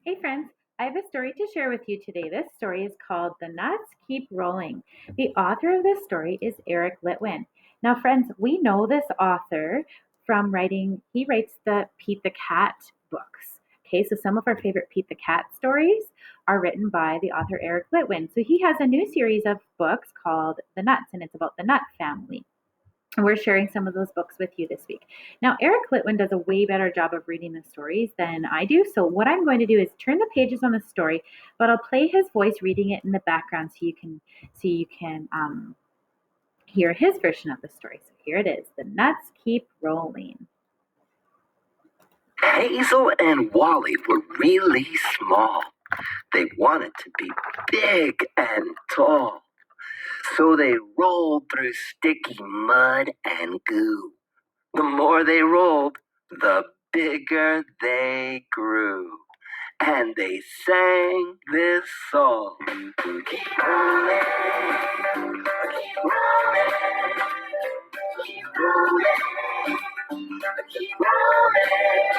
Hey friends, I have a story to share with you today. This story is called The Nuts Keep Rolling. The author of this story is Eric Litwin. Now, friends, we know this author from he writes the Pete the Cat books. Okay, so some of our favorite Pete the Cat stories are written by the author Eric Litwin. So he has a new series of books called The Nuts, and it's about the nut family. And we're sharing some of those books with you this week. Now, Eric Litwin does a way better job of reading the stories than I do. So, what I'm going to do is turn the pages on the story, but I'll play his voice reading it in the background so you can hear his version of the story. So, here it is. The Nuts Keep Rolling. Hazel and Wally were really small. They wanted to be big and tall. So they rolled through sticky mud and goo. The more they rolled, the bigger they grew. And they sang this song. Keep rolling, keep rolling, keep rolling, keep rolling.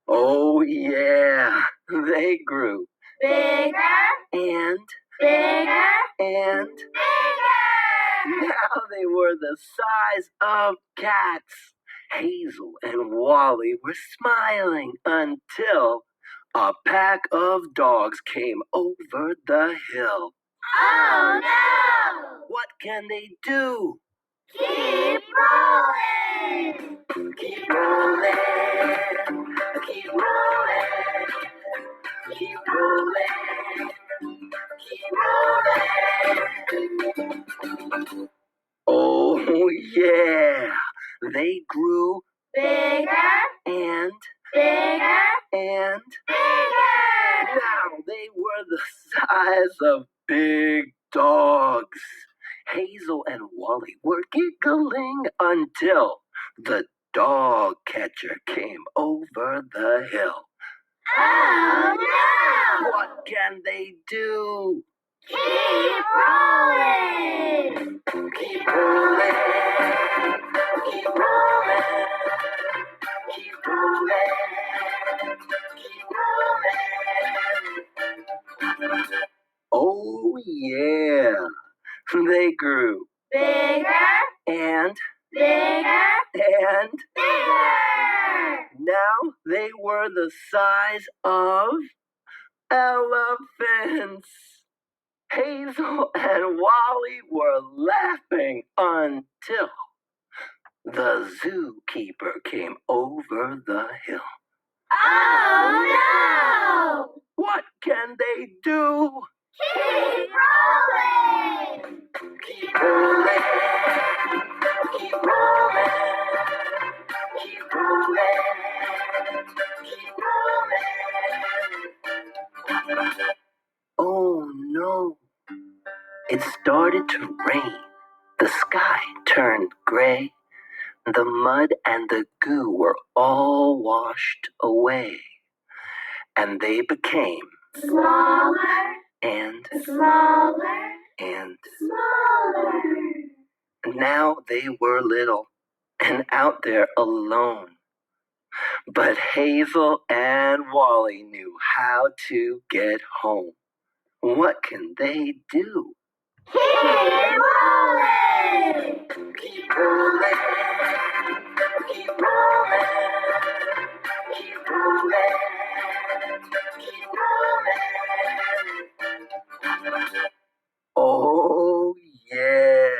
Oh yeah, they grew bigger and bigger and bigger. Now they were the size of cats. Hazel and Wally were smiling until a pack of dogs came over the hill. Oh no! What can they do? Keep rolling! Keep rolling! Keep rolling! Keep rolling! Keep rolling! Oh yeah! They grew bigger and bigger and bigger! Now they were the size of big dogs. Hazel and Wally were giggling until the dog catcher came over the hill. Oh no! What can they do? Keep rolling! Keep rolling! Keep rolling! Keep rolling! Keep rolling! Oh yeah! They grew bigger and bigger and bigger. Now they were the size of elephants. Hazel and Wally were laughing until the zookeeper came over the hill. Oh no! What can they do? Keep rolling! Keep rolling! Keep rolling! Keep rolling! Keep rolling! Oh no! It started to rain. The sky turned gray. The mud and the goo were all washed away. And they became smaller and smaller and smaller. Now they were little and out there alone. But Hazel and Wally knew how to get home. What can they do? Keep rolling! Keep rolling! Keep rolling! Keep rolling! Keep rolling! Oh yeah!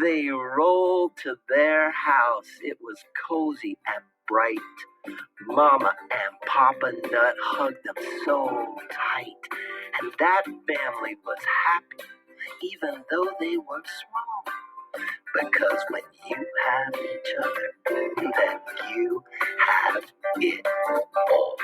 They rolled to their house. It was cozy and bright. Mama and Papa Nut hugged them so tight. And that family was happy, even though they were small. Because when you have each other, then you have it all.